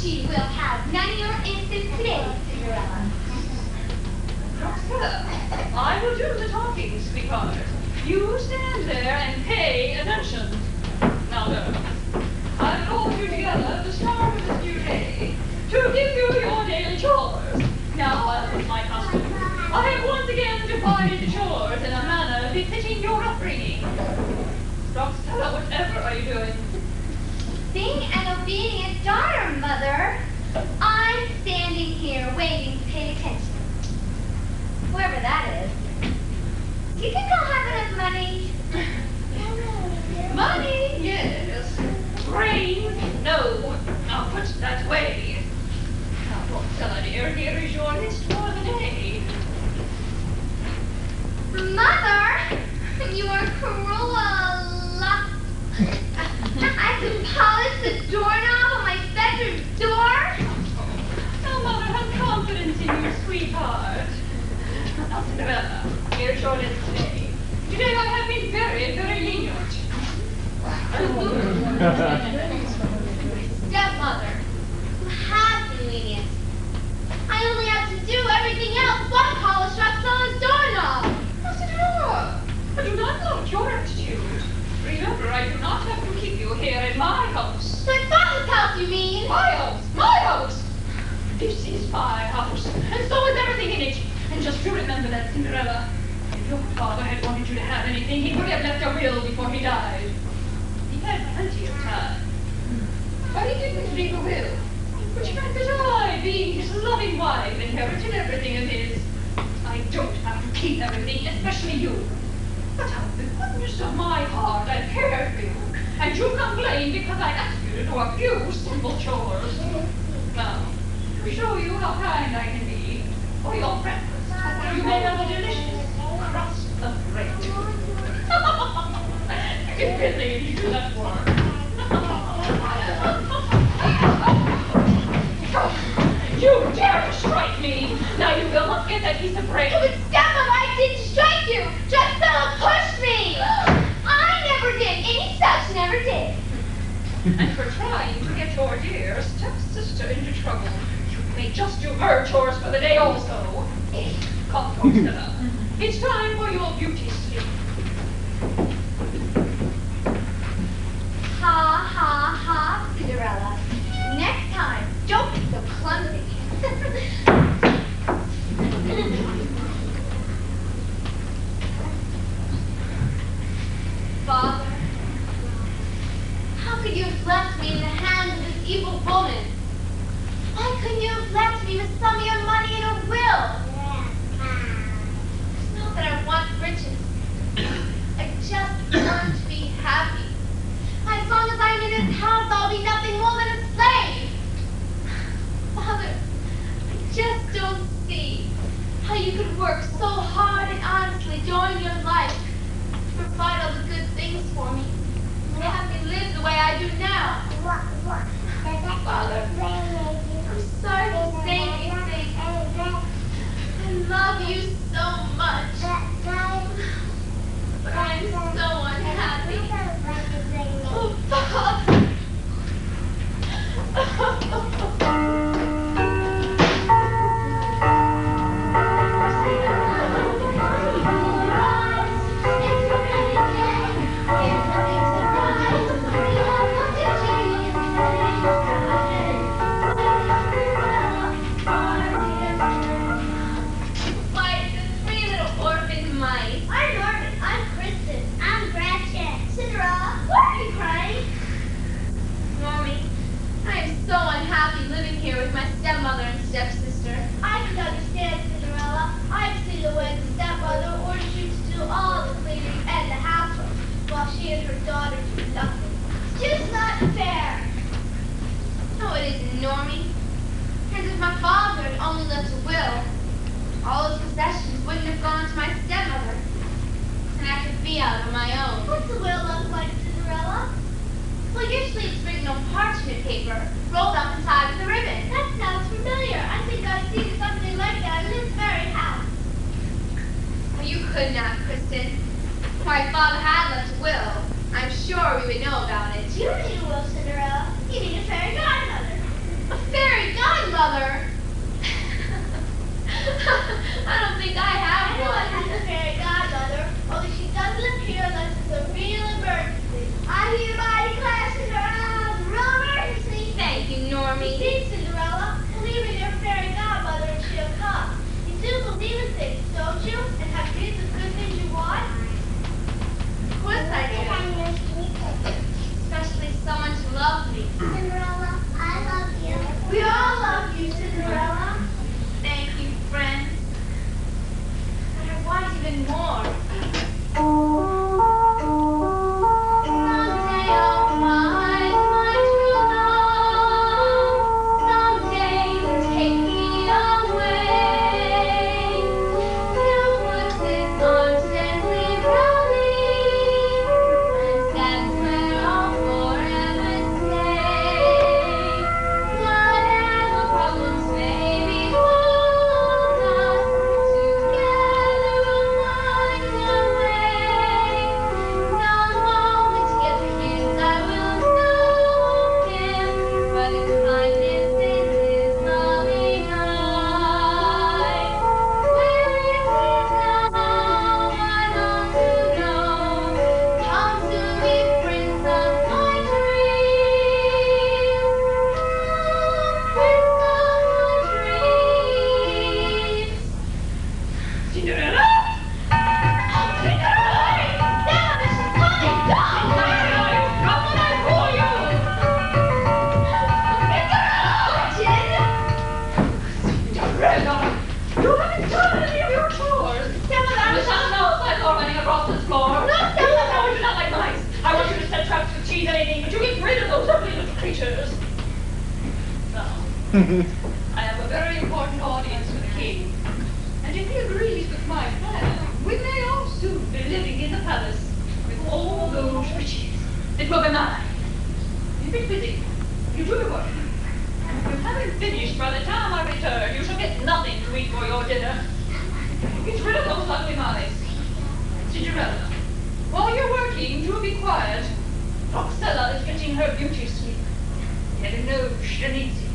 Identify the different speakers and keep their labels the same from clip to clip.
Speaker 1: She will have none of your innocence today, Cinderella.
Speaker 2: Roxella, I will do the talking, sweetheart. You stand there and pay attention. Now, girls, I've called you together to start with this new day, to give you your daily chores. Now, as is my custom, I have once again divided the chores in a manner befitting your upbringing. Roxella, whatever are you doing?
Speaker 1: Being an obedient daughter, Mother. I'm standing here waiting to pay attention. Whoever that is. Do you think I'll have enough money?
Speaker 2: Money, yes. Brains, no. Now put that away. Now, Roxella dear, here is your list for the day.
Speaker 1: Mother, you are cruel. I can polish the doorknob on my bedroom door.
Speaker 2: Now, Mother, have confidence in your sweetheart. Now, Cinderella, here's your list today. Today I have been very, very lenient.
Speaker 1: Stepmother, you have been lenient. I only have to do everything else but polish Roxella's doorknob.
Speaker 2: Now, Cinderella, I do not like your attitude. Remember, I do not have to keep you here in my house.
Speaker 1: My father's house, you mean?
Speaker 2: My house! My house! This is my house, and so is everything in it. And just to remember that, Cinderella, if your father had wanted you to have anything, he would have left a will before he died. He had plenty of time. But he didn't leave a will, which meant that I, being his loving wife, inherited everything of his. I don't have to keep everything, especially you. But out of the goodness of my heart, I cared for you, and you complain because I asked you to do a few simple chores. Now, to show you how kind I can be, for your breakfast, you may have a delicious crust of bread. You can really do that work. You dare to strike me! Now you will not get that piece of bread.
Speaker 1: But Stepmother, I didn't strike you. Drusilla pushed me. I never did. Any such never did.
Speaker 2: And for trying to get your dear stepsister into trouble, you may just do her chores for the day also. Come, Roxella. It's time for your beauty sleep.
Speaker 1: Ha, ha, ha, Cinderella. Next time, don't be so clumsy. Father, how could you have left me in the hands of this evil woman? Why couldn't you have left me with some of your money in a will? It's not that I want riches. I just want to be happy. As long as I'm in this house, I'll be nothing more than a slave. Father, I just don't see how you could work so hard and honestly during your life to provide all the good things for me and have me live the way I do now. Father, I'm sorry to say these things. I love you so much, but I'm so unhappy. Oh, Father! So unhappy living here with my stepmother and stepsister. I can understand, Cinderella. I've seen the way the stepmother orders you to do all the cleaning and the housework, while she and her daughter do nothing. It's just not fair. No, it isn't, Normie. And if my father had only left a will, all his possessions wouldn't have gone to my stepmother, and I could be out on my own. What's the will look like, Cinderella? Well, usually it's written on parchment paper, rolled up and tied with a ribbon. That sounds familiar. I think I've seen something like that in this very house. Well, you could not, Kristen. If my father had left a will, I'm sure we would know about it. You need a will, Cinderella. You need a fairy godmother. A things, don't you? And have dreams of good things you want? Of course I do. Especially someone to love me.
Speaker 3: Cinderella, I love you.
Speaker 1: We all love you, Cinderella. Thank you, friend. But I want even more. Someday I'll find my true love. Someday he'll take me away. He'll put his arms gently round me, and that's where I'll forever stay. Whatever problems may befall us, together we'll find a way. The moment together his, I will know him, but his kindness in his loving eyes. Where is he now? I long to know. Come to me, prince of my dreams. Prince of my dreams.
Speaker 2: Cinderella? Cinderella!
Speaker 1: Now, Mrs. Polly, go!
Speaker 2: Cinderella, you come when I call you! Cinderella! You haven't done any of your chores! The sun knows I saw running across this floor.
Speaker 1: No,
Speaker 2: You know you do not like mice. I want you to set traps for cheese and anything, but you get rid of those ugly little creatures. Now, I have a very important audience for the king. And if he agrees with my plan, we may all soon be living in the palace with all those riches. It will be mine. You be busy. You do your work. If you haven't finished by the time I return, you shall get nothing to eat for your dinner. Get rid of those ugly mice. Cinderella, while you're working, do be quiet. Roxella is getting her beauty sleep. Heaven knows she needs it.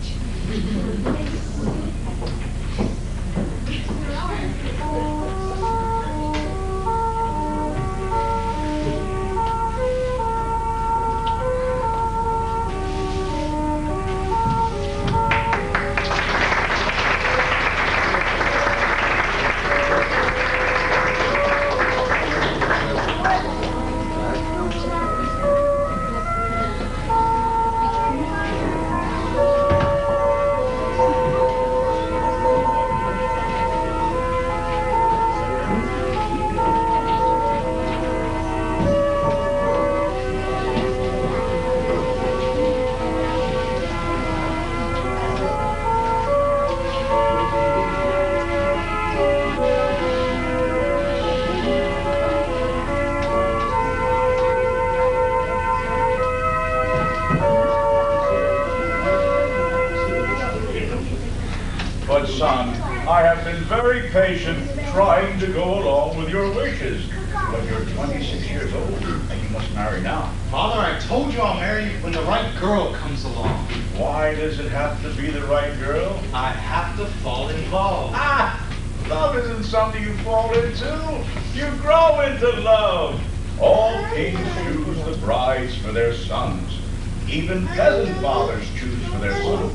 Speaker 4: But son, I have been very patient trying to go along with your wishes. But you're 26 years old and you must marry now.
Speaker 5: Father, I told you I'll marry you when the right girl comes along.
Speaker 4: Why does it have to be the right girl?
Speaker 5: I have to fall in love.
Speaker 4: Ah! Love isn't something you fall into. You grow into love. All kings choose the brides for their sons. Even peasant fathers choose for their sons.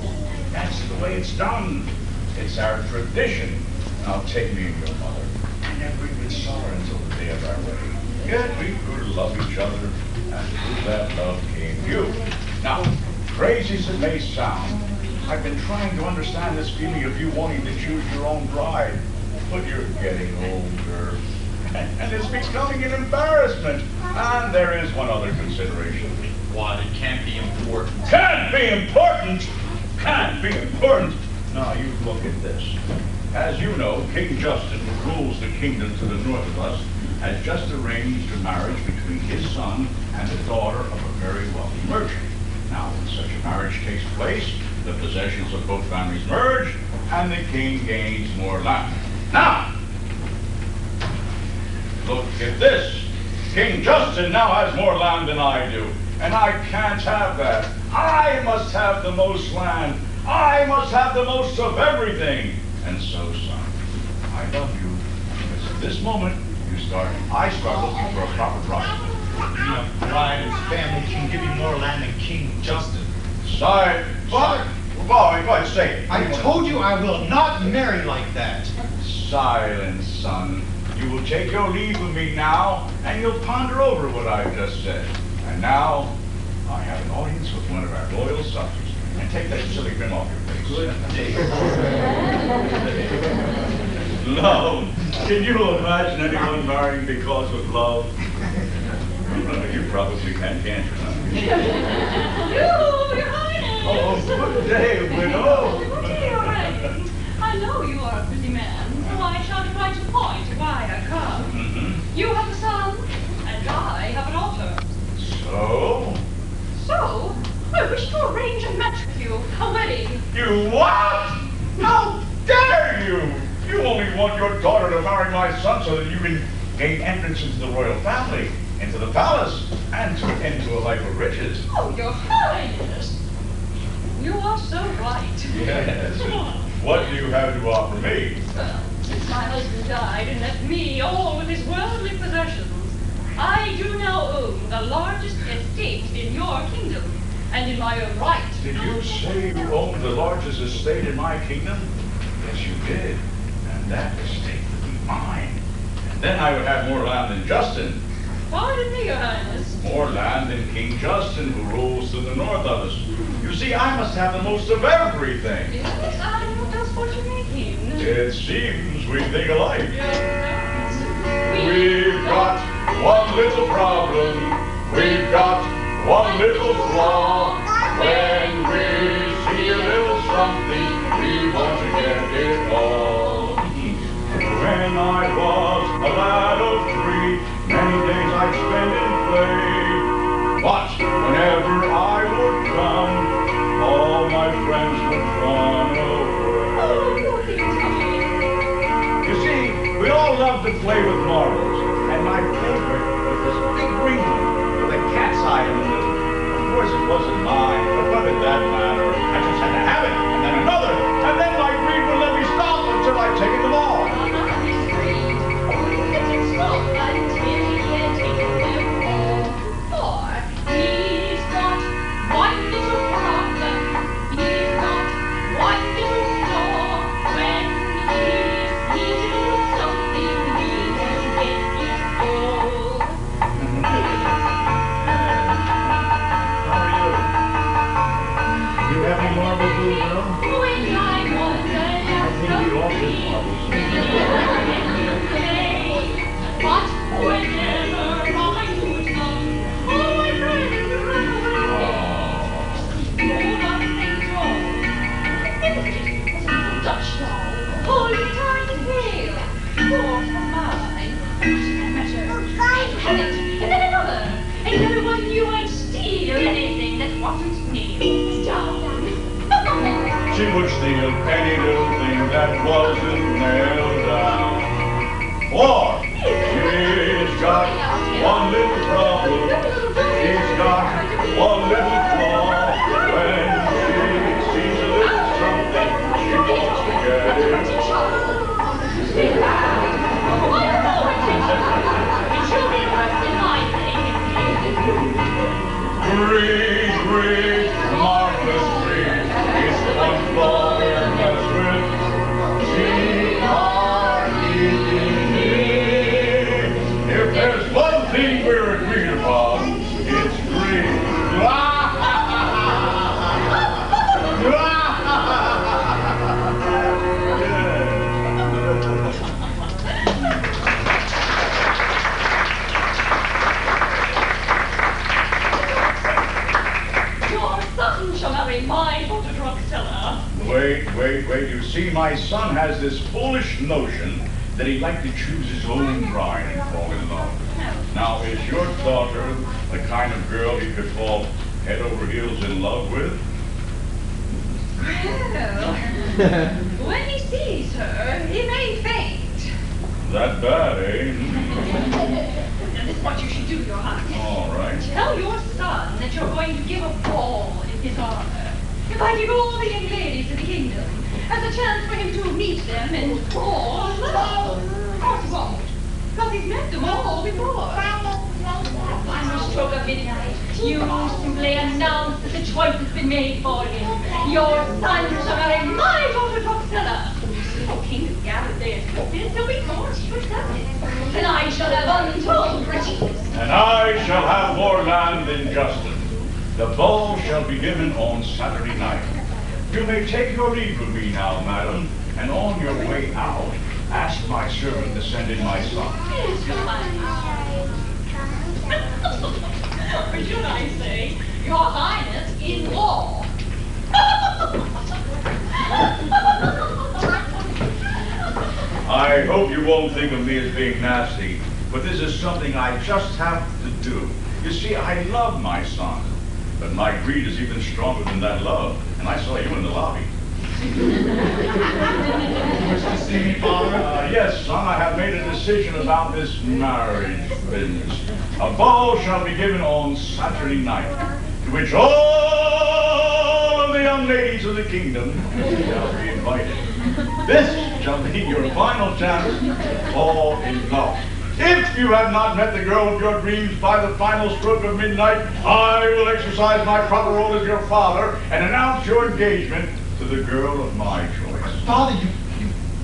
Speaker 4: That's the way it's done. It's our tradition. Now take me and your mother. I never even saw her until the day of our wedding. Yet we grew to love each other, and through that love came you. Now, crazy as it may sound, I've been trying to understand this feeling of you wanting to choose your own bride. But you're getting older, and it's becoming an embarrassment. And there is one other consideration.
Speaker 5: What? It can't be important.
Speaker 4: Can't be important! Can't be important! Now, you look at this. As you know, King Justin, who rules the kingdom to the north of us, has just arranged a marriage between his son and the daughter of a very wealthy merchant. Now, when such a marriage takes place, the possessions of both families merge, and the king gains more land. Now, look at this. King Justin now has more land than I do, and I can't have that. I must have the most land. I must have the most of everything. And so, son, I love you, because at this moment, I start looking for a proper bride.
Speaker 5: A bride whose family can give you more land than King Justin.
Speaker 4: Father, go ahead, say it.
Speaker 5: I told you I will not marry like that.
Speaker 4: silence, son. You will take your leave of me now, and you'll ponder over what I've just said. And now, I have an audience with one of our loyal subjects. And take that silly grin off your face. Good day. Love. Can you imagine anyone marrying because of love? You probably can, can't you?
Speaker 2: Your Highness!
Speaker 4: Oh, good day, widow.
Speaker 2: Good day, Your Highness. I know you are a busy man, so I shall get right to the point of why I come. You have a son, and I have a daughter.
Speaker 4: So?
Speaker 2: So, I wish to arrange a match with you, a wedding.
Speaker 4: You what? How dare you? You only want your daughter to marry my son so that you can gain entrance into the royal family, into the palace, and into a life of riches.
Speaker 2: Oh, Your Highness! You are so right.
Speaker 4: Yes. What do you have to offer me?
Speaker 2: Well, since my husband died and left me all with his worldly possessions, I do now own the largest estate in your kingdom, and in my own right.
Speaker 4: Did you say you owned the largest estate in my kingdom? Yes, you did. And that estate would be mine. And then I would have more land than Justin.
Speaker 2: Pardon me, Your Highness.
Speaker 4: More land than King Justin, who rules to the north of us. You see, I must have the most of everything.
Speaker 2: Yes, I know just what you mean.
Speaker 4: It seems we think alike.
Speaker 2: Yes.
Speaker 4: We've got one little problem. We've got one little flaw. When we see a little something, we want to get it all. When I was a lad of 3, many days I'd spend in play. But whenever I would come, all my friends would run away.
Speaker 2: Oh, you're thinking.
Speaker 4: You see, we all love to play with marbles, and my favorite was this big green one with a cat's eye in the middle. Of course, it wasn't mine, but what did that matter? I just had to have it, and then another, and then my greed would let me stop until I'd taken them all. She would steal any little thing that wasn't nailed down. Or she's got one little problem. She's got one little flaw. When she sees a little something, she wants to get it. Greed, greed, marvelous greed. It's the one flaw we're messed with. She hardly need. If there's one thing we're agreed upon, it's greed.
Speaker 2: My daughter Drusilla.
Speaker 4: Wait. You see, my son has this foolish notion that he'd like to choose his own bride and fall in love. Now, is your daughter the kind of girl he could fall head over heels in love with?
Speaker 2: Well, when he sees her, he may faint.
Speaker 4: That bad, eh?
Speaker 2: And this is what you should do, Your Highness.
Speaker 4: All right.
Speaker 2: Tell your son that you're going to give a ball in his honor, inviting all the young ladies of the kingdom as a chance for him to meet them and fall in love. Of course he won't, because he's met them all before. Final stroke of midnight, you simply announce that the choice has been made for him. Your son shall marry my daughter Drusilla. The whole kingdom gathered there to Yes, so be forced to accept it. And I shall have untold riches.
Speaker 4: And I shall have more land than Justin. The ball shall be given on Saturday night. You may take your leave of me now, madam, and on your way out, ask my servant to send in my son.
Speaker 2: Yes, your Highness. Or should I say, your Highness in law.
Speaker 4: I hope you won't think of me as being nasty, but this is something I just have to do. You see, I love my son, but my greed is even stronger than that love, and I saw you in the lobby.
Speaker 5: Wish to see me, Father?
Speaker 4: Yes, son, I have made a decision about this marriage business. A ball shall be given on Saturday night, to which all of the young ladies of the kingdom shall be invited. This shall be your final chance to fall in love. If you have not met the girl of your dreams by the final stroke of midnight, I will exercise my proper role as your father and announce your engagement to the girl of my choice.
Speaker 5: Father, you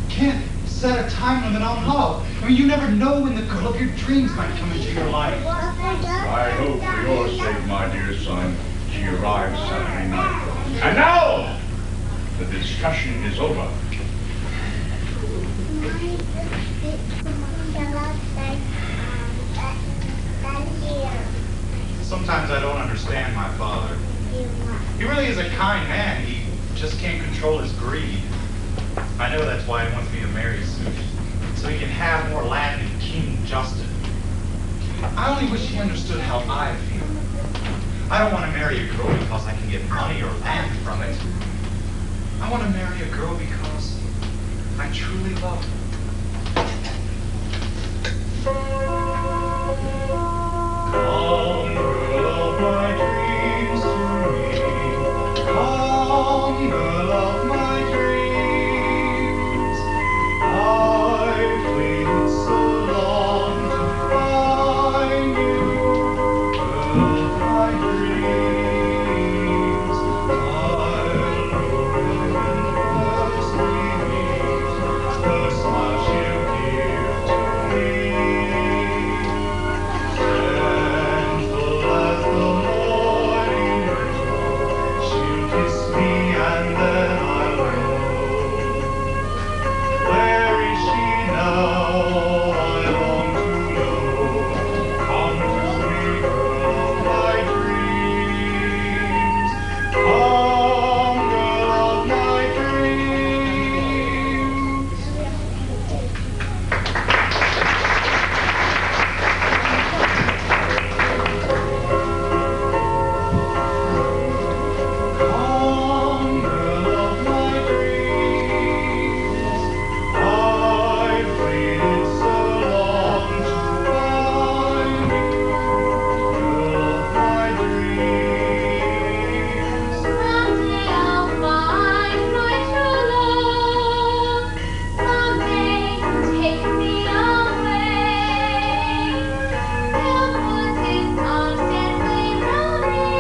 Speaker 5: can't set a time limit on love. I mean, you never know when the girl of your dreams might come into your life.
Speaker 4: I hope for your sake, my dear son, she arrives Saturday night. And now, the discussion is over.
Speaker 5: Sometimes I don't understand my father. He really is a kind man. He just can't control his greed. I know that's why he wants me to marry soon, so he can have more land than King Justin. I only wish he understood how I feel. I don't want to marry a girl because I can get money or land from it. I want to marry a girl because I truly love her. Come, girl of my dreams to me. Come, girl of my dreams. I've waited so long to find you, girl of my dreams. I'll go when first we meet, the smile she'll give to me. Gentle as the morning dew, she'll kiss me and then I'll know. Where is she now? I long to know. Come to me, girl of my dreams. Come, girl of my Come, girl of my dreams. I've waited so long to find you, girl of my dreams.
Speaker 1: Someday I'll find my true love. Someday he'll take me away. He'll put his arms gently round me,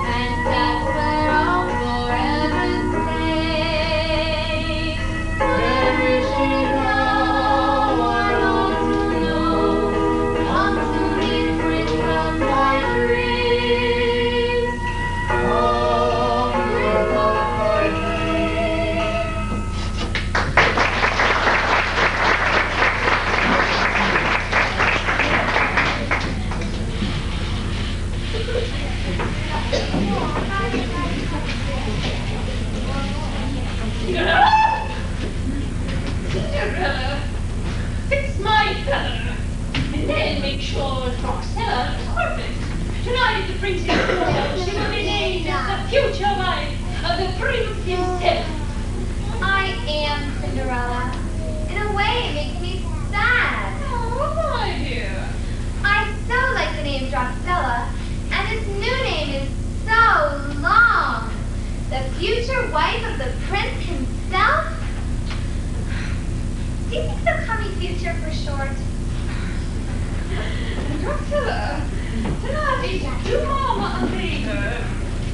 Speaker 1: and that's where I'll forever stay. Where is she now? I long to know. Come to me, prince of my dreams.
Speaker 5: Come, girl of my dreams.
Speaker 2: Cinderella, fix my feather, and then make sure Roxella is perfect. Tonight the princess Doe, she will be named as the future wife of the prince himself.
Speaker 1: I am Cinderella. In a way, it makes me sad.
Speaker 2: Oh, my dear.
Speaker 1: I so like the name Drosella, and this new name is so long. The future wife of the prince himself? Do you think they'll call me Future for short?
Speaker 2: Drosella, tonight is do Mama a favor.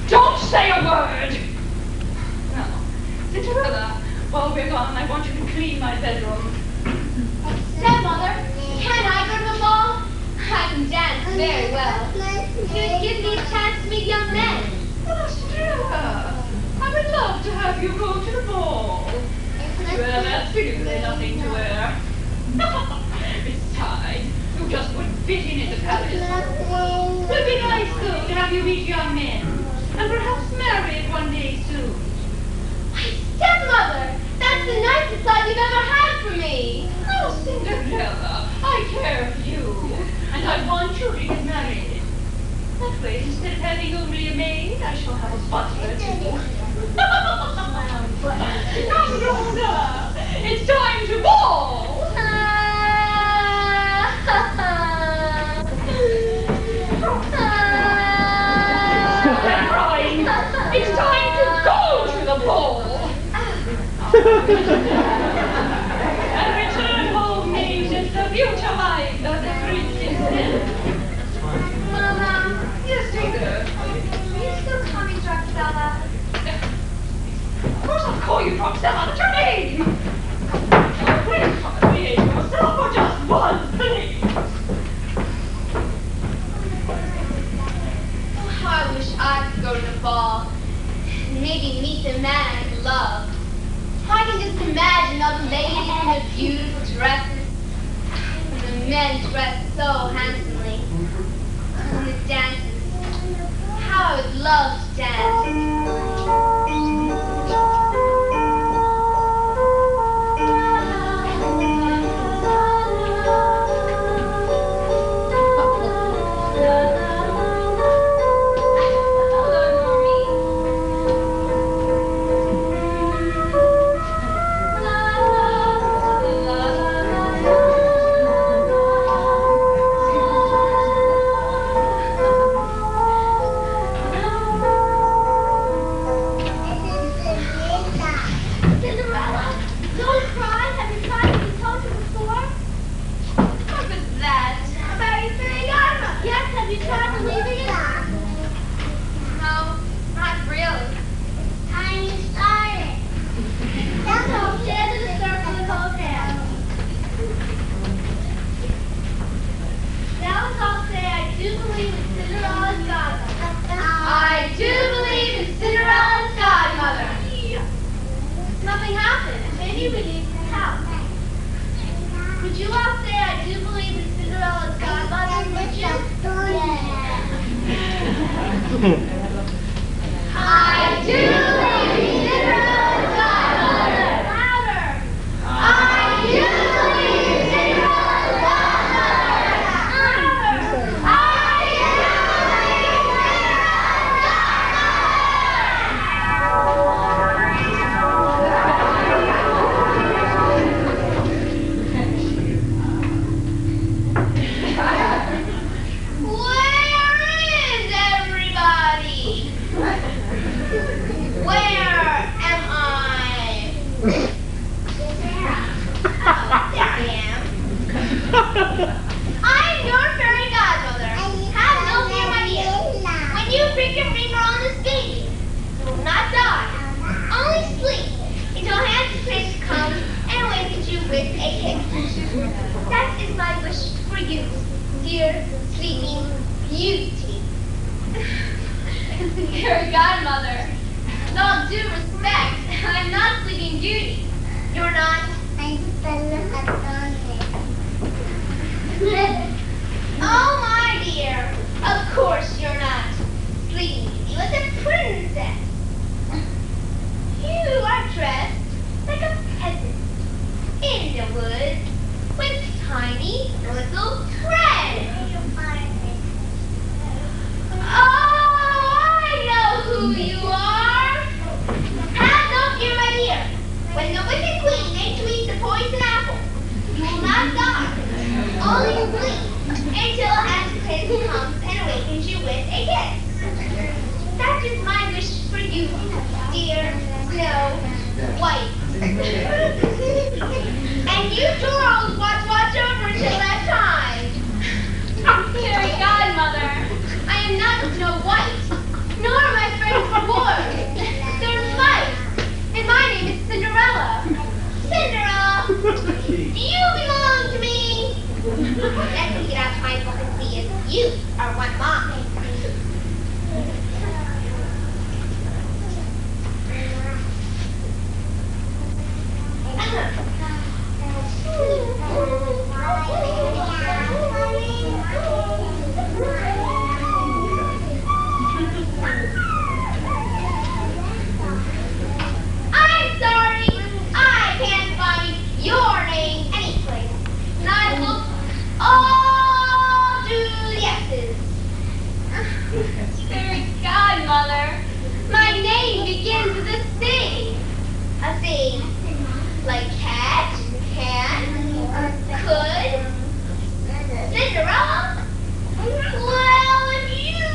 Speaker 2: Don't say a word. Now, Cinderella, While we're gone, I want you to clean my bedroom.
Speaker 1: Stepmother, can I go to the ball? I can dance very well. You'd give me a chance to meet young men.
Speaker 2: Well, Cinderella, I would love to have you go to the ball. Well, absolutely nothing to wear. Besides, you just wouldn't fit in the palace. It would be nice, though, to have you meet young men, and perhaps married one day soon.
Speaker 1: Why, stepmother, that's the nicest thought you've ever had for me.
Speaker 2: Oh, Cinderella, I care for you, and I want you to get married. That way, instead of having only a maid, I shall have a butler too. No, it's time to ball. It's time to go to the ball. And return home named as the future wife of the princess.
Speaker 1: Mama,
Speaker 2: Yes, dear.
Speaker 1: will you still call me Drusilla?
Speaker 2: Of course I'll call you Drusilla. That's your name. Oh, please behave yourself for just once, please.
Speaker 1: Oh, I wish I could go to the ball. Maybe meet the man I love. I can just imagine all the ladies in their beautiful dresses. The men dressed so handsomely. And the dances. How I would love to dance. I do believe in Cinderella's godmother. Nothing happened. Maybe we leave the house. Would you all say I do believe in Cinderella's godmother, would you? I do believe in Cinderella's godmother. Louder. I do believe in Cinderella's godmother. Louder. I do believe in Where is everybody? Where am I? Oh, there I am. I'm your fairy godmother. Have no fear, my dear. When you prick your finger on this baby, it will not die. Only sleep until Handsome Prince comes and awakens you with a kiss. That is my wish for you, dear sleeping beauty. Fairy godmother, with all due respect, I'm not sleeping beauty. You're not. Oh, my dear, of course you're not. Sleeping Beauty was a princess. You are dressed like a peasant in the woods with tiny little treads. Oh, I know who you are. Have no fear, my dear. When the wicked queen makes you eat the poison apple, you will not die. Only sleep until Handsome Prince comes and awakens you with a kiss. That is my wish for you, dear Snow White. And you girls watch over until that time. Fairy godmother, I am not Snow White, nor am I afraid of the dwarves. They're mice, and my name is Cinderella. You are one mom. I'm sorry, I can't find your name anyplace. And I looked all through the X's. Fairy Godmother, my name begins with a C. A C. Like cat, can, could, Cinderella? Well, if you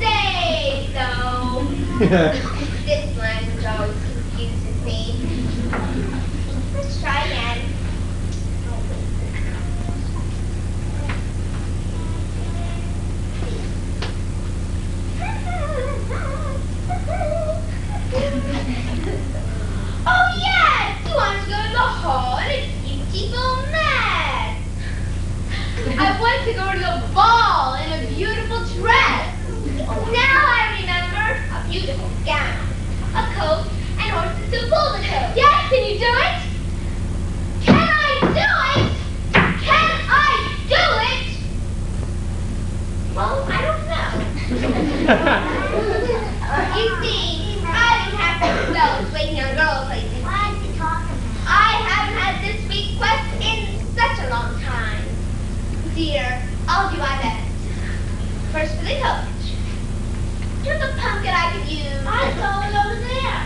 Speaker 1: say so. This language always confuses me. Let's try again. Oh yes! You want to go to the hall and a beautiful man. I want to go to the ball in a beautiful dress. Now I remember a beautiful gown, a coat, and horses to pull the coat. Yes, can you do it? Can I do it? Can I do it? Well, I don't know. You see, I've been having spells waiting on girl places. I haven't had this request in such a long time. Dear, I'll do my best. First for the coat. Here's a pumpkin I could use. I saw it over there.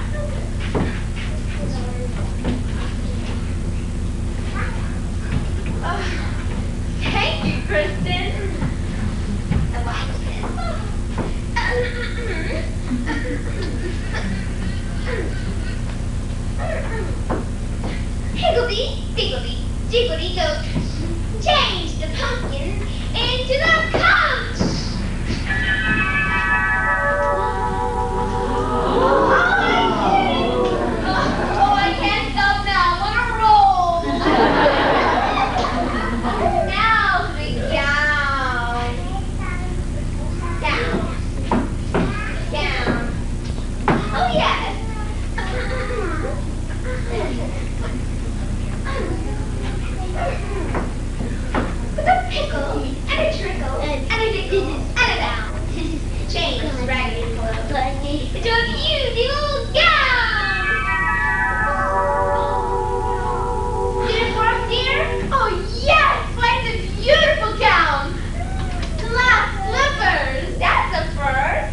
Speaker 1: Thank you, Kristen. And watch Higgledy, piggledy, jiggledy goat. Change the pumpkin into the coat. Oh, I can't stop now. What a roll. Now the gown. Gown. Oh, yes. With a pickle, and a trickle, and a dickle, and a bound. Change raggedy clothes into a beautiful gown. Did it work, dear? Oh, yes! Why, it's a beautiful gown. Glass slippers. That's a first.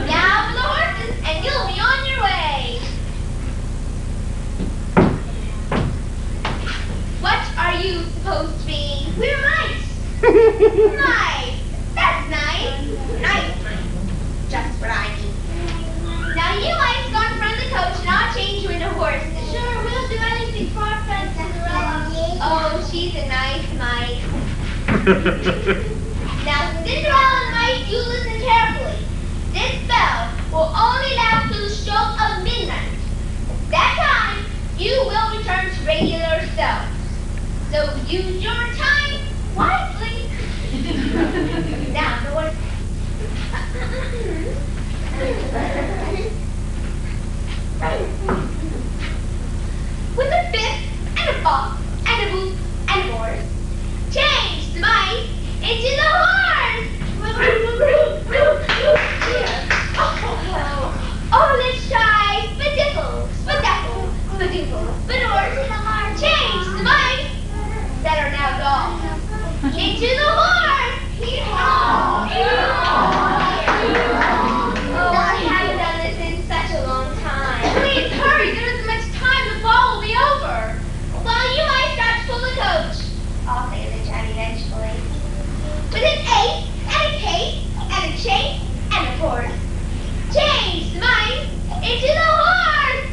Speaker 1: Now for the horses, and you'll be on your way. What are you supposed to be? We're mice. Mice. That's nice. Nice mice. Just what I need. Now you mice go in front of the coach and I'll change you into horses. Sure, we'll do anything for our friend Cinderella. Oh, she's a nice mice. Now Cinderella and mice, you listen carefully. This spell will only last till the stroke of midnight. At that time, you will return to regular self. So use your time wisely. Now, the horse. With a fifth, and a box, and a boot, and a horse. Change the mice into the horse. Oh, let's try spadickle, spadackle, spadoodle, spadorse. Change the mice that are now gone into the horse. Oh, I haven't done this in such a long time. Please hurry, there isn't much time. The ball will be over. Well, you might start to pull the coach. I'll say the chat eventually. With an ace, and a case, and a chase, and a horse. Change the mice into the horse.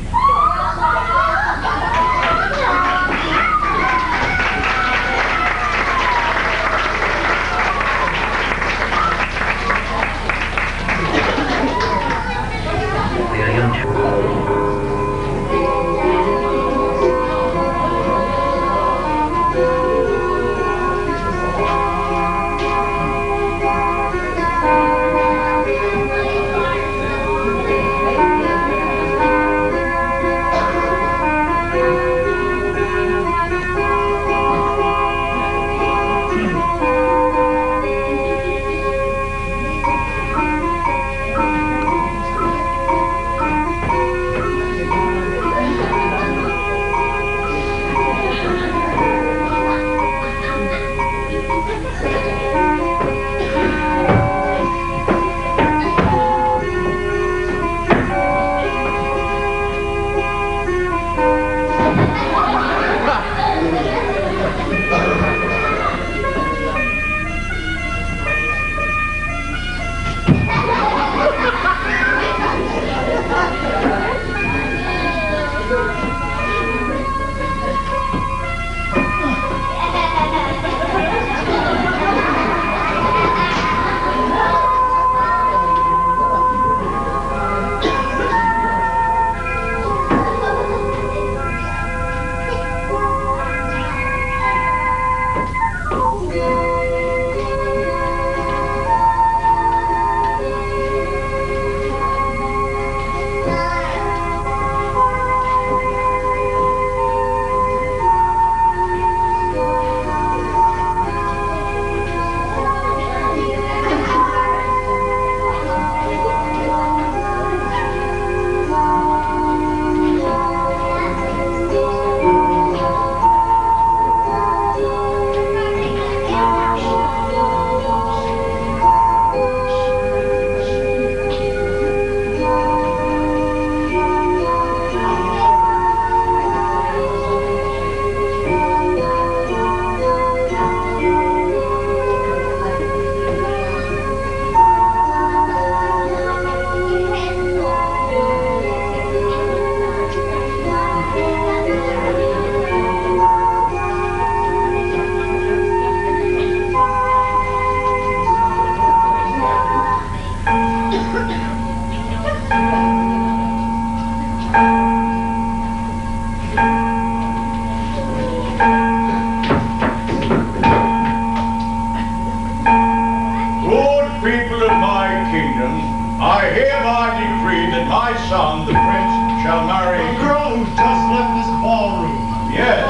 Speaker 4: shall marry...
Speaker 5: A girl who just left this ballroom.
Speaker 4: Yes.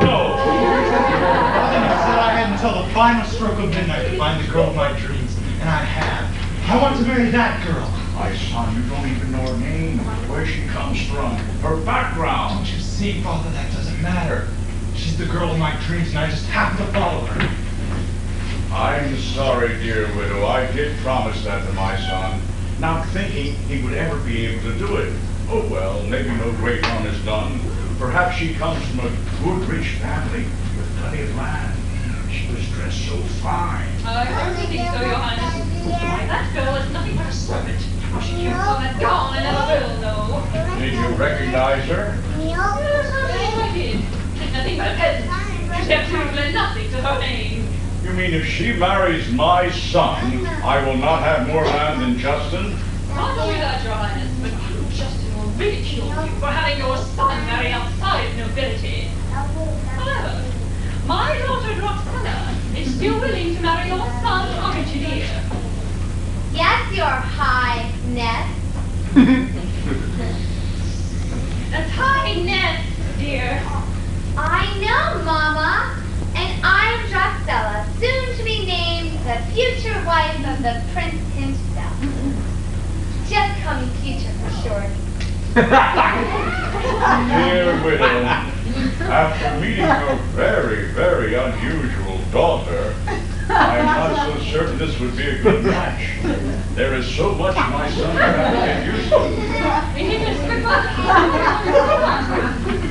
Speaker 4: No.
Speaker 5: Father, you said I had until the final stroke of midnight to find the girl of my dreams, and I have. I want to marry that girl.
Speaker 4: My son, you don't even know her name, where she comes from, her background.
Speaker 5: Don't you see, Father, that doesn't matter. She's the girl of my dreams, and I just have to follow her.
Speaker 4: I'm sorry, dear widow. I did promise that to my son, not thinking he would ever be able to do it. Oh well, maybe no great harm is done. Perhaps she comes from a good, rich family with plenty of land. She was dressed so fine.
Speaker 2: I hardly think so, Your Highness. Why, that girl is nothing but a servant. How she came on that gown, I never will know.
Speaker 4: Did you recognize her?
Speaker 2: Yes, I did. She's nothing but a peasant. She's absolutely nothing to her name.
Speaker 4: You mean if she marries my son, I will not have more land than Justin?
Speaker 2: Not only that, Your Highness, but you, Justin, will ridicule you for having your son marry outside nobility. However, my daughter Roxana is still willing to marry your son, aren't you, dear?
Speaker 1: Yes, Your Highness.
Speaker 2: That's highness, dear.
Speaker 1: I know, Mama. And I'm Drusilla, soon to be named the future wife of the prince himself. Just call me future for short.
Speaker 4: Dear widow, after meeting your very, very unusual daughter, I'm not so certain this would be a good match. There is so much my son would have to get used to.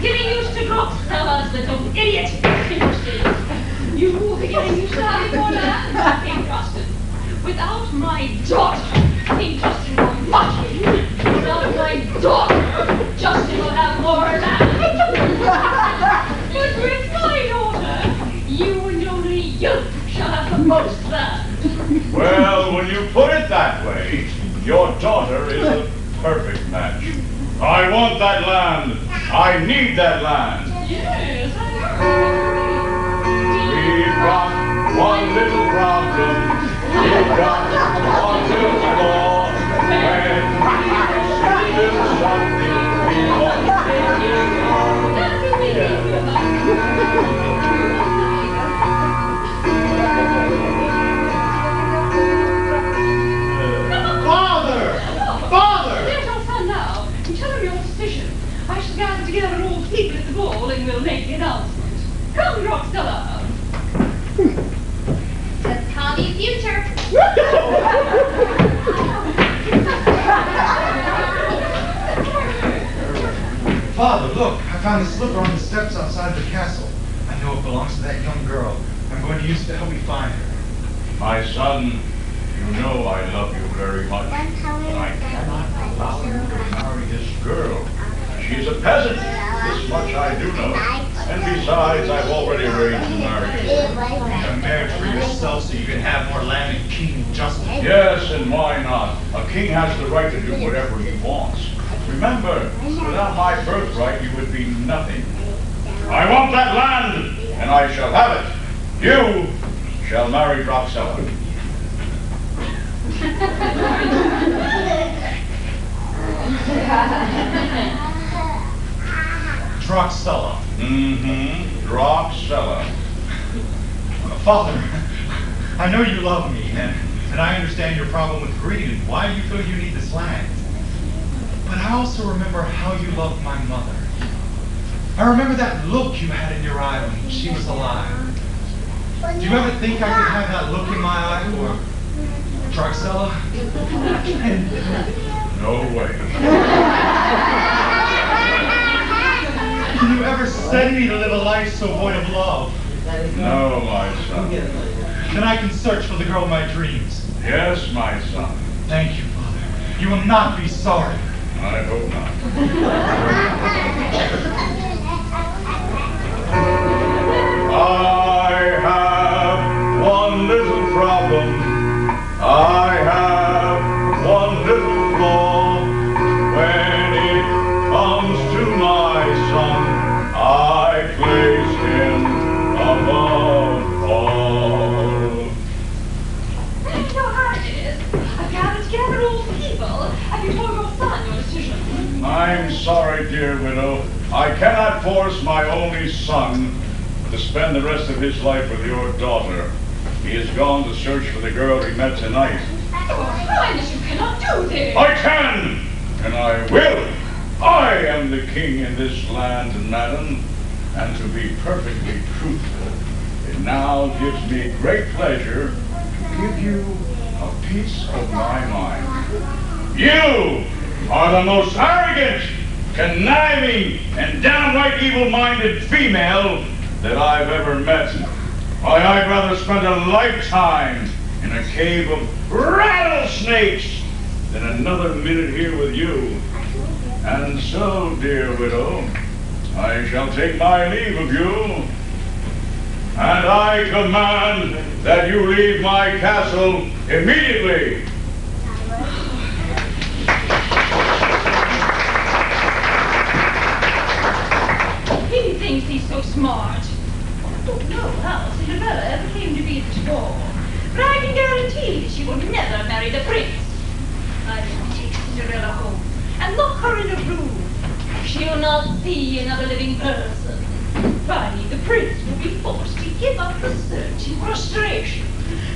Speaker 2: Getting used to Roxana's little idiot. You will be getting used to having more land, King Justin. Without my daughter, King Justin will mock you. Without my daughter, Justin will have more land. But with my daughter, you and only you shall have the most land.
Speaker 4: Well, when you put it that way, your daughter is a perfect match. I want that land. I need that land.
Speaker 2: Yes, I
Speaker 4: We've got one little problem. We've got one little flaw. When we see little something we want.
Speaker 5: Father!
Speaker 2: There's your son now. You tell him your decision. I shall gather together all the people at the ball and we'll make the announcement. Come, Roxana.
Speaker 1: Just call me future.
Speaker 5: Father, look, I found the slipper on the steps outside the castle. I know it belongs to that young girl. I'm going to use it to help me find her.
Speaker 4: My son, you know I love you very much, but I cannot allow you to marry this girl. She's a peasant. This much I do know. And besides, I've already arranged to marry her.
Speaker 5: A marriage for yourself so you can have more land than King Justin.
Speaker 4: Yes, and why not? A king has the right to do whatever he wants. Remember, without my birthright, you would be nothing. I want that land, and I shall have it. You shall marry Roxella.
Speaker 5: Roxella.
Speaker 4: Mm-hmm. Roxella.
Speaker 5: Father, I know you love me, and I understand your problem with greed and why you feel you need this land. But I also remember how you loved my mother. I remember that look you had in your eye when she was alive. Do you ever think I could have that look in my eye for Roxella?
Speaker 4: No way.
Speaker 5: Can you ever send me to live a life so void of love?
Speaker 4: No, my son.
Speaker 5: Then I can search for the girl of my dreams.
Speaker 4: Yes, my son.
Speaker 5: Thank you, Father. You will not be sorry.
Speaker 4: I hope not. I have one little problem. I have one little flaw. When it comes to my son, I place him above all.
Speaker 2: Your Highness, I've gathered together all the people. Have you told your son your decision?
Speaker 4: I'm sorry, dear widow. I cannot force my only son to spend the rest of his life with your daughter. He has gone to search for the girl he met tonight.
Speaker 2: Your Highness, you cannot do this.
Speaker 4: I can, and I will. I am the king in this land, madam, and to be perfectly truthful, it now gives me great pleasure to give you a piece of my mind. You are the most arrogant, conniving, and downright evil-minded female that I've ever met. Why, I'd rather spend a lifetime in a cave of rattlesnakes than another minute here with you. And so, dear widow, I shall take my leave of you, and I command that you leave my castle immediately.
Speaker 2: He thinks he's so smart. I don't know how Cinderella ever came to be at this ball, but I can guarantee that she will never marry the prince. I will take Cinderella home and lock her in a room. She'll not see another living person. Finally, the prince will be forced to give up the search in frustration,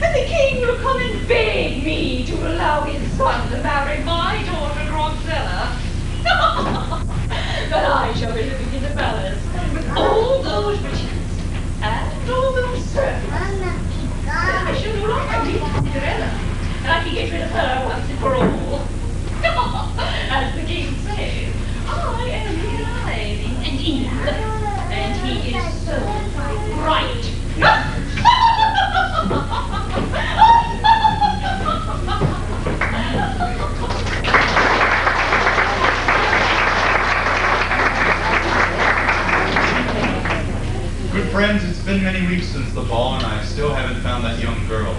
Speaker 2: and the king will come and beg me to allow his son to marry my daughter, Drosella. But I shall be living in the palace with all those riches and all those servants. I shall no longer be Cinderella, and I can get rid of her once and for all. As the king says, I am conniving and evil, and he is so right.
Speaker 5: Good friends, it's been many weeks since the ball, and I still haven't found that young girl.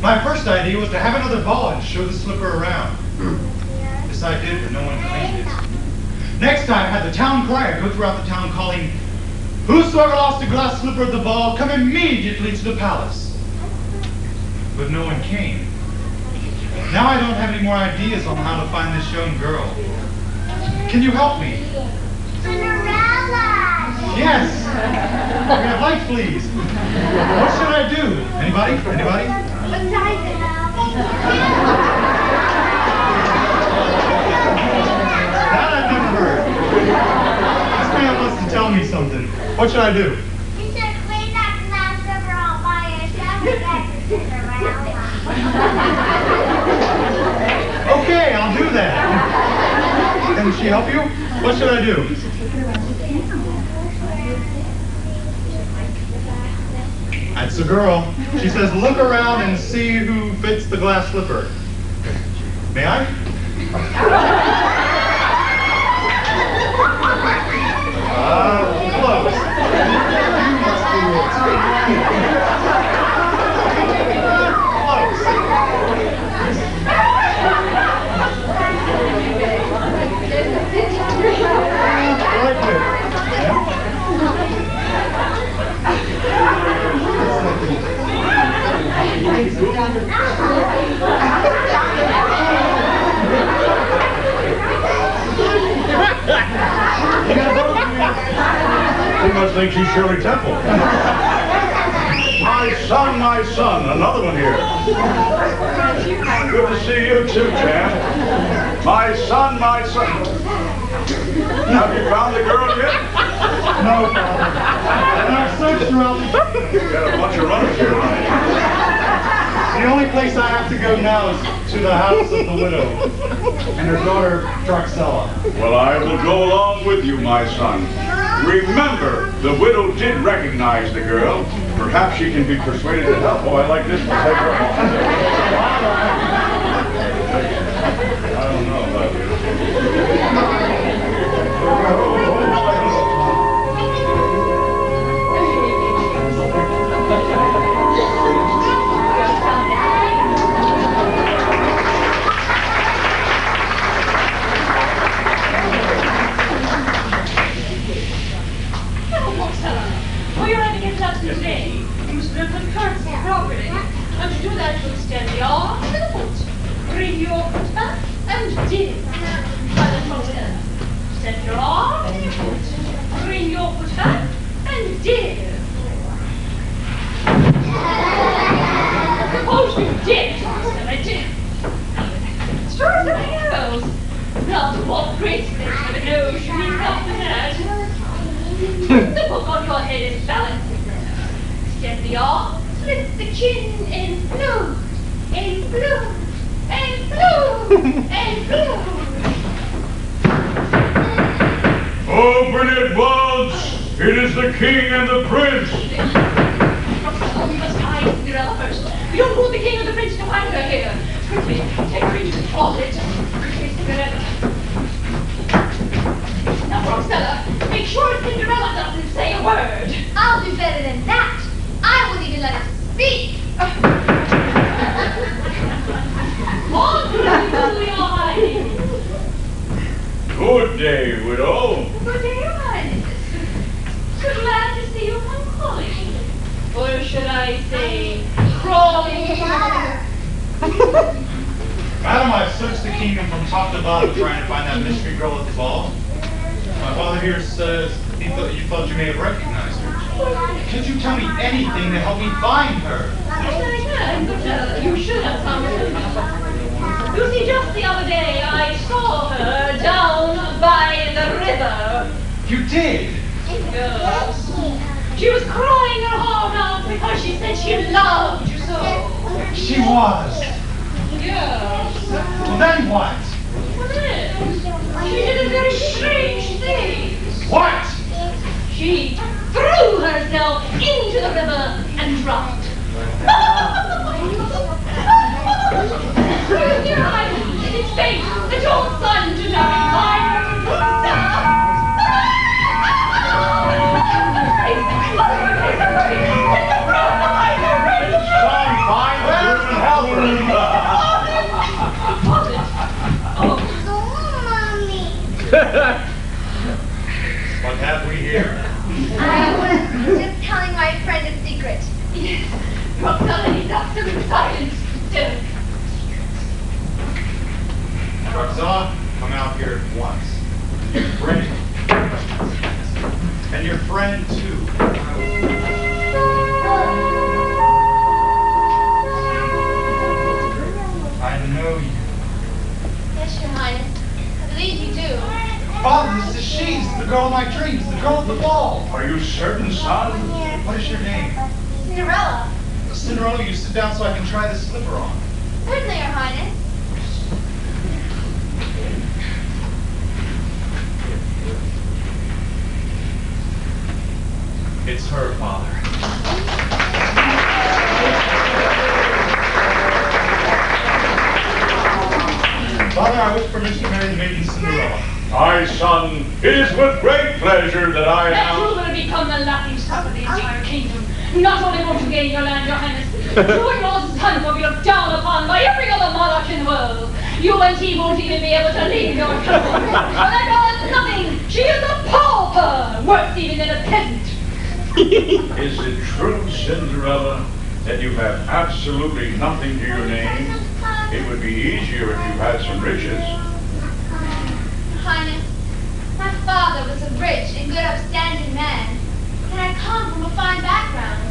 Speaker 5: My first idea was to have another ball and show the slipper around. This I did, but no one claimed it. Next I had the town crier go throughout the town calling, "Whosoever lost a glass slipper of the ball, come immediately to the palace." But no one came. Now I don't have any more ideas on how to find this young girl. Can you help me?
Speaker 3: Cinderella!
Speaker 5: Yes! We have lights, please. What should I do? Anybody? Anybody? That I've never heard. This man wants to tell me something. What should I do?
Speaker 3: You should clean that glass river all by yourself and get Cinderella.
Speaker 5: Okay, I'll do that. Can she help you? What should I do? That's the girl. She says, look around and see who fits the glass slipper. May I? Close. You must be it. Close. Right there.
Speaker 4: She must think she's Shirley Temple. My son, another one here. Good to see you too, Jan. My son. Have you found the girl yet?
Speaker 5: No, Father. And I've searched throughout.
Speaker 4: You've got a bunch of runners here, honey.
Speaker 5: The only place I have to go now is to the house of the widow and her daughter, Drosella.
Speaker 4: Well, I will go along with you, my son. Remember, the widow did recognize the girl. Perhaps she can be persuaded to help. Oh, I like this one. Take her home. I don't know about this.
Speaker 2: Today, you must look at curtsy properly, and to do that you extend the arm to the foot, bring your foot back, and dip head and balance it there. Extend the arm, lift the chin, and blow, and blow, and blow, and blow.
Speaker 4: Open at once! It is the king and the prince!
Speaker 2: Oh, we must hide Cinderella first. We don't want the king or the prince to find her here. Quickly, take her into the closet. Quickly, Cinderella. Now, Roxella, make sure Cinderella doesn't say a word.
Speaker 1: I'll do better than that. I won't even let her speak.
Speaker 2: Oh, we are hiding.
Speaker 4: Good day, widow.
Speaker 2: Good day, Your Highness. So glad to see you come calling. Or should I say, crawling?
Speaker 5: Madam, I've searched the kingdom from top to bottom trying to find that mystery girl at the ball. My father here says you thought you may have recognized her. Could you tell me anything to help me find her?
Speaker 2: You should have come to me. You see, just the other day, I saw her down by the river.
Speaker 5: You did?
Speaker 2: Yes. She was crying her heart out because she said she loved you so.
Speaker 5: She was.
Speaker 2: Yes.
Speaker 5: Well, then what?
Speaker 2: Well, then, she did a very strange thing.
Speaker 5: What?
Speaker 2: She threw herself into the river and drowned. Dear Highness, it's fate that your son to die by
Speaker 5: Find her and help her. What have we here?
Speaker 1: I was just telling my friend a secret.
Speaker 2: Yes, Roxella needs absolute silence. Still.
Speaker 5: Roxella, come out here at once. Your friend. And your friend, too. I know you.
Speaker 1: Yes, Your Highness. I believe you do.
Speaker 5: Father, this is she's the girl of my dreams, the girl at the ball.
Speaker 4: Are you certain, son?
Speaker 5: What is your name?
Speaker 1: Cinderella.
Speaker 5: Cinderella, you sit down so I can try this slipper on.
Speaker 1: Certainly, Your Highness.
Speaker 5: It's her, Father. Father, I wish permission to marry the maiden Cinderella.
Speaker 4: My son, it is with great pleasure that I
Speaker 2: That you
Speaker 4: announce...
Speaker 2: will become the laughing stock of the entire kingdom. Not only won't you gain your land, Your Highness, but you and your son will be looked down upon by every other monarch in the world. You and he won't even be able to leave your country. For that girl is nothing. She is a pauper, worse even than a peasant.
Speaker 4: Is it true, Cinderella, that you have absolutely nothing to your name? It would be easier if you had some riches.
Speaker 1: Your Highness, my father was a rich and good upstanding man, and I come from a fine background.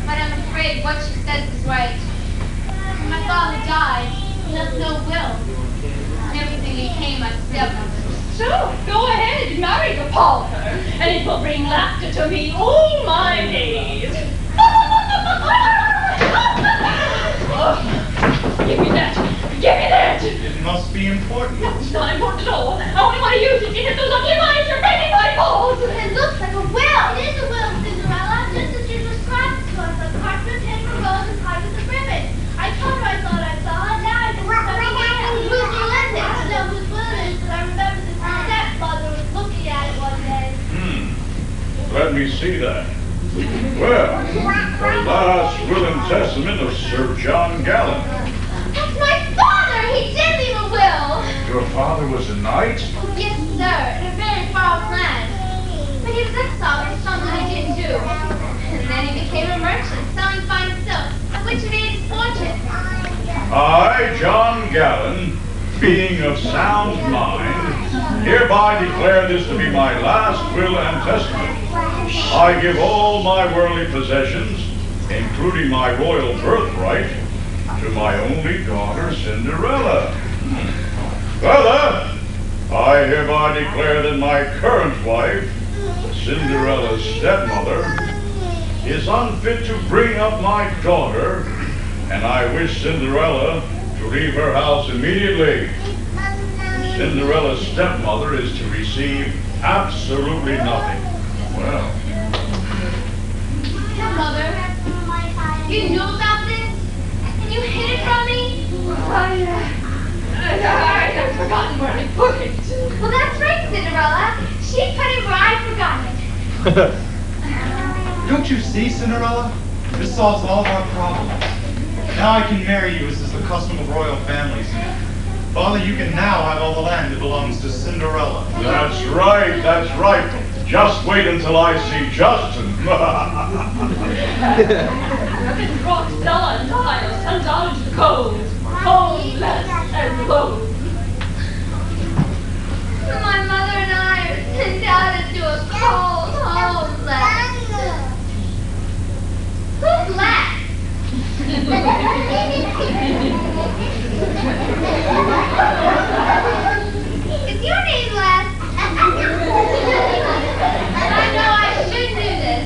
Speaker 1: But I'm afraid what she says is right. When my father died, he left no will, and everything became my stepmother.
Speaker 2: So, go ahead, marry the pauper, and it will bring laughter to me all my days. Give me that! Give me that!
Speaker 5: It must be important.
Speaker 2: No, it's not important at all. I only want to use it to hit those ugly lines you're breaking my balls.
Speaker 1: It looks like a will. It is a will, Cinderella, just as you described it to us, like parchment, paper, rose, and tied with a ribbon. I told her I thought I saw it, now I just discovered whose will is it? I know whose will it is, but I remember that my stepmother was looking at it one day.
Speaker 4: Let me see that. Well, the last will and testament of Sir John Gallant.
Speaker 1: That's my father! He did leave a will!
Speaker 4: Your father was a knight?
Speaker 1: Oh, yes, sir, in a very far off land. But he was exiled for something he didn't do. And then he became a merchant, selling fine silks, of which he made his fortune.
Speaker 4: I, John Gallant, being of sound mind, hereby declare this to be my last will and testament. I give all my worldly possessions, including my royal birthright, to my only daughter, Cinderella. Further, I hereby declare that my current wife, Cinderella's stepmother, is unfit to bring up my daughter, and I wish Cinderella to leave her house immediately. Cinderella's stepmother is to receive absolutely nothing. Well,
Speaker 1: Stepmother, you knew about this? And you hid it from me?
Speaker 2: I've forgotten where I put it.
Speaker 1: Well, that's right, Cinderella. She put it where I'd forgotten it.
Speaker 5: Don't you see, Cinderella? This solves all of our problems. Now I can marry you as is the custom of royal families. Father, you can now have all the land that belongs to Cinderella.
Speaker 4: that's right, that's right. Just wait until I see Justin.
Speaker 2: This rock Stella and I are sent out into the cold, homeless and alone.
Speaker 1: My mother and I are sent out into a cold, homeless. Who's left? Is your name Les? I know I should do this,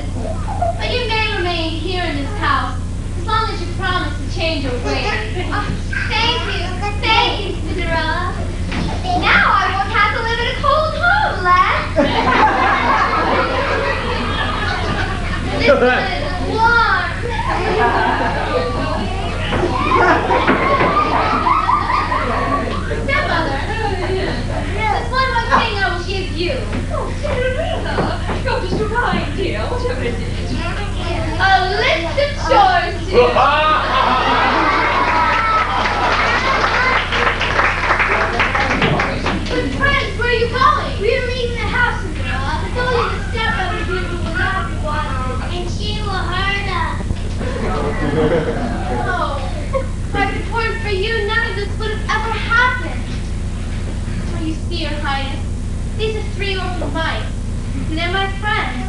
Speaker 1: but you may remain here in this house as long as you promise to change your ways. Thank you, Cinderella. Now I won't have to live in a cold home, Les. This is warm. Stepmother, there's one more thing I will give you.
Speaker 2: Oh, Cinderella, you're just too kind, dear. Whatever is it?
Speaker 1: A list of chores to do. But friends, where are you going? We're leaving the house, Cinderella. I told you the stepmother here will not be wanted, and she will hurt us. Oh, if it weren't for you, none of this would have ever happened. Well, you see, Your Highness, these are 3 orphan mice, and they're my friends.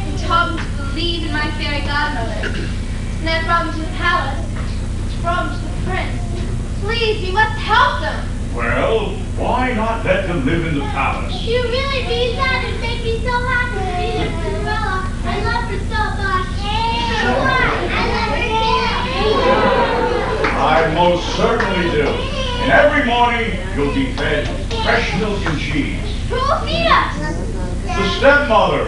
Speaker 1: They taught me to believe in my fairy godmother, and that brought me to the palace, which brought me to the prince. Please, we must help them.
Speaker 4: Well, why not let them live in the palace?
Speaker 3: You really mean that? It makes me so happy to be there, Cinderella. I love her so much. So what? I love her too.
Speaker 4: I most certainly do. And every morning, you'll be fed fresh milk and cheese.
Speaker 1: Who will feed us?
Speaker 4: The stepmother.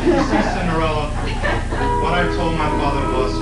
Speaker 5: You see, Cinderella, what I told my father was